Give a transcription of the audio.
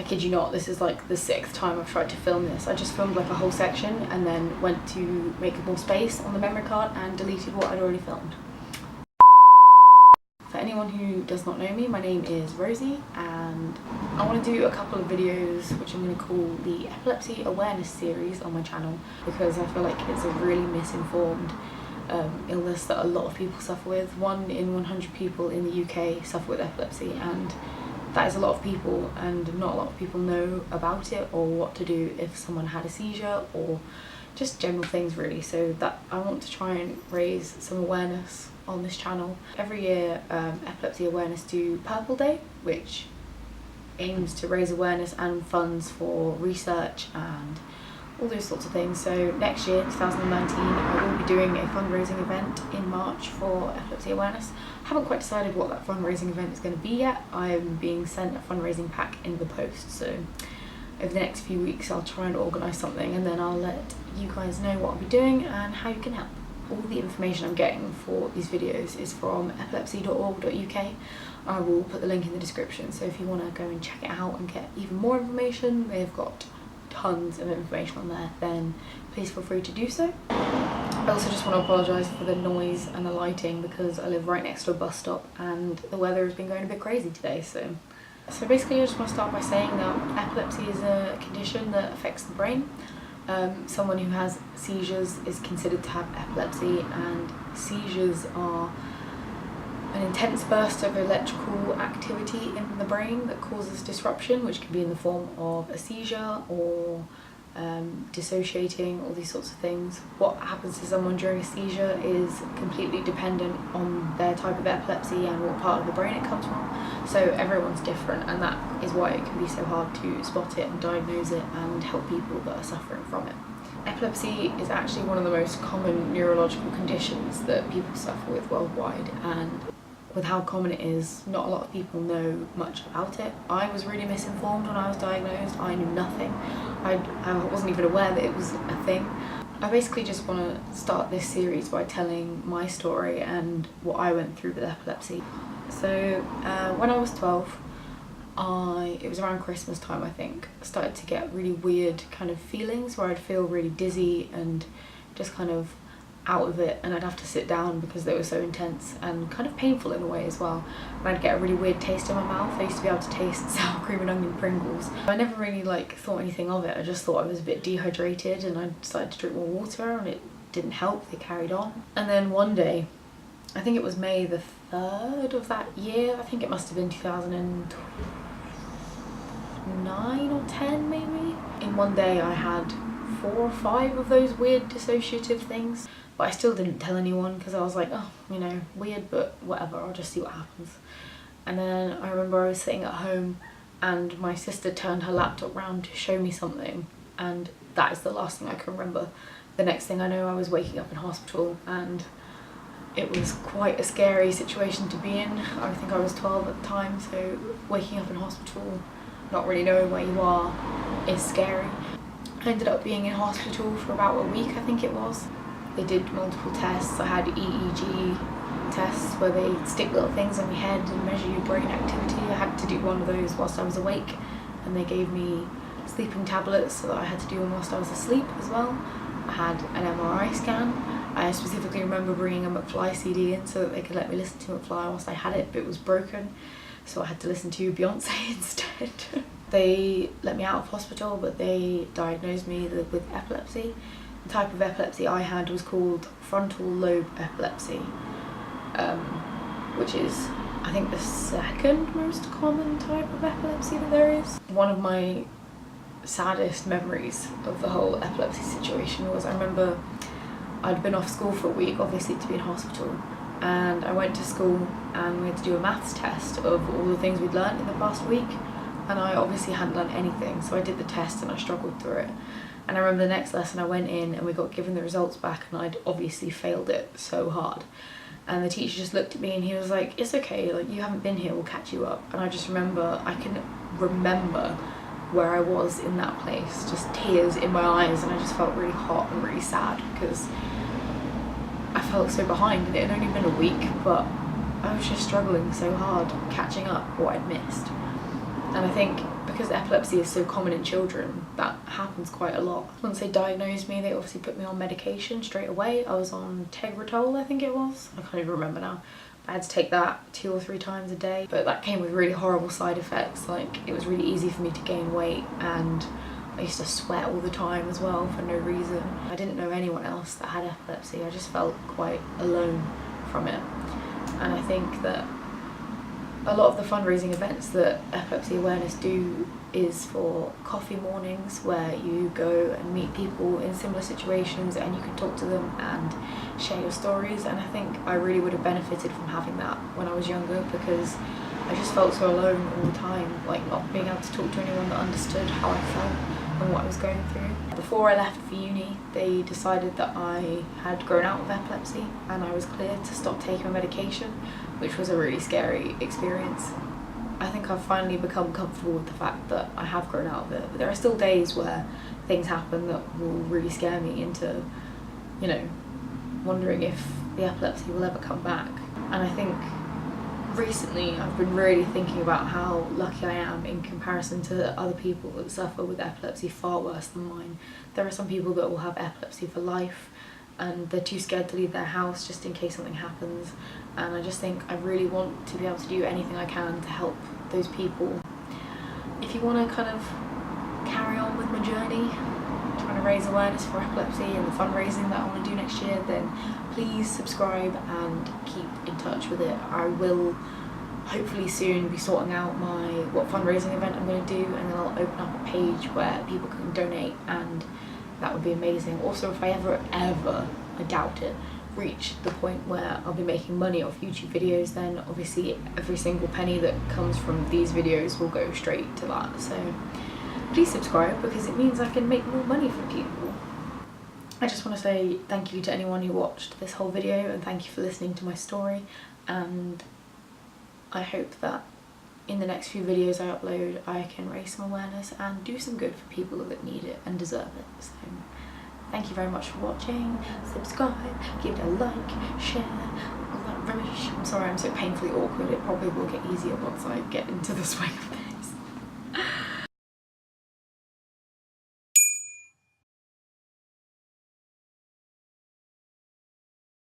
kid you not, this is like the 6th time I've tried to film this. I just filmed like a whole section and then went to make more space on the memory card and deleted what I'd already filmed. For anyone who does not know me, my name is Rosie and I want to do a couple of videos which I'm going to call the Epilepsy Awareness series on my channel, because I feel like it's a really misinformed illness that a lot of people suffer with. 1 in 100 people in the UK suffer with epilepsy, and that is a lot of people, and not a lot of people know about it or what to do if someone had a seizure or just general things really. So that I want to try and raise some awareness on this channel. Every year Epilepsy Awareness do Purple Day, which aims to raise awareness and funds for research and all those sorts of things. So next year, 2019, I will be doing a fundraising event in March for epilepsy awareness. I haven't quite decided what that fundraising event is going to be yet. I'm being sent a fundraising pack in the post, so over the next few weeks I'll try and organise something, and then I'll let you guys know what I'll be doing and how you can help. All the information I'm getting for these videos is from epilepsy.org.uk. I will put the link in the description, so if you want to go and check it out and get even more information, they've got tons of information on there, then please feel free to do so. I also just want to apologise for the noise and the lighting, because I live right next to a bus stop and the weather has been going a bit crazy today. So basically I just want to start by saying that epilepsy is a condition that affects the brain. Someone who has seizures is considered to have epilepsy, and seizures are an intense burst of electrical activity in the brain that causes disruption, which can be in the form of a seizure or dissociating, all these sorts of things. What happens to someone during a seizure is completely dependent on their type of epilepsy and what part of the brain it comes from. So everyone's different, and that is why it can be so hard to spot it and diagnose it and help people that are suffering from it. Epilepsy is actually one of the most common neurological conditions that people suffer with worldwide, and with how common it is, not a lot of people know much about it. I was really misinformed when I was diagnosed. I knew nothing. I wasn't even aware that it was a thing. I basically just want to start this series by telling my story and what I went through with epilepsy. So when I was 12, it was around Christmas time I think, I started to get really weird kind of feelings where I'd feel really dizzy and just kind of out of it, and I'd have to sit down because they were so intense and kind of painful in a way as well. And I'd get a really weird taste in my mouth. I used to be able to taste sour cream and onion Pringles. I never really thought anything of it. I just thought I was a bit dehydrated, and I decided to drink more water, and it didn't help. They carried on. And then one day, I think it was May the 3rd of that year, I think it must have been 2009 or 10 maybe. In one day I had 4 or 5 of those weird dissociative things. But I still didn't tell anyone because I was like, oh, you know, weird, but whatever, I'll just see what happens. And then I remember I was sitting at home and my sister turned her laptop round to show me something, and that is the last thing I can remember. The next thing I know, I was waking up in hospital, and it was quite a scary situation to be in. I think I was 12 at the time, so waking up in hospital, not really knowing where you are, is scary. I ended up being in hospital for about a week, I think it was. They did multiple tests. I had EEG tests where they stick little things on your head and measure your brain activity. I had to do one of those whilst I was awake, and they gave me sleeping tablets so that I had to do them whilst I was asleep as well. I had an MRI scan. I specifically remember bringing a McFly CD in so that they could let me listen to McFly whilst I had it, but it was broken, so I had to listen to Beyonce instead. They let me out of hospital, but they diagnosed me with epilepsy. The type of epilepsy I had was called frontal lobe epilepsy, which is, I think, the 2nd most common type of epilepsy that there is. One of my saddest memories of the whole epilepsy situation was, I remember I'd been off school for a week, obviously to be in hospital, and I went to school and we had to do a maths test of all the things we'd learnt in the past week, and I obviously hadn't learnt anything, so I did the test and I struggled through it. And I remember the next lesson I went in and we got given the results back, and I'd obviously failed it so hard. And the teacher just looked at me and he was like, it's okay, like, you haven't been here, we'll catch you up. And I just remember, I can remember where I was in that place, just tears in my eyes, and I just felt really hot and really sad because I felt so behind, and it had only been a week, but I was just struggling so hard catching up what I'd missed. And I think because epilepsy is so common in children, that happens quite a lot. Once they diagnosed me, they obviously put me on medication straight away. I was on Tegretol, I think it was. I can't even remember now. I had to take that 2 or 3 times a day, but that came with really horrible side effects. Like, it was really easy for me to gain weight, and I used to sweat all the time as well for no reason. I didn't know anyone else that had epilepsy. I just felt quite alone from it. And I think that a lot of the fundraising events that Epilepsy Awareness do is for coffee mornings, where you go and meet people in similar situations and you can talk to them and share your stories. And I think I really would have benefited from having that when I was younger, because I just felt so alone all the time, like not being able to talk to anyone that understood how I felt and what I was going through. Before I left for uni, they decided that I had grown out of epilepsy and I was cleared to stop taking my medication, which was a really scary experience. I think I've finally become comfortable with the fact that I have grown out of it, but there are still days where things happen that will really scare me into, you know, wondering if the epilepsy will ever come back. And I think recently I've been really thinking about how lucky I am in comparison to other people that suffer with epilepsy far worse than mine. There are some people that will have epilepsy for life and they're too scared to leave their house just in case something happens, and I just think I really want to be able to do anything I can to help those people. If you want to kind of carry on with my journey, trying to raise awareness for epilepsy and the fundraising that I want to do next year, then please subscribe and keep in touch with it. I will hopefully soon be sorting out what fundraising event I'm going to do, and then I'll open up a page where people can donate, and that would be amazing. Also, if I ever, I doubt it, reach the point where I'll be making money off YouTube videos, then obviously every single penny that comes from these videos will go straight to that. So please subscribe, because it means I can make more money for people. I just want to say thank you to anyone who watched this whole video, and thank you for listening to my story, and I hope that in the next few videos I upload I can raise some awareness and do some good for people that need it and deserve it. So thank you very much for watching. Subscribe, give it a like, share, all that rubbish. I'm sorry I'm so painfully awkward. It probably will get easier once I get into the swing of it.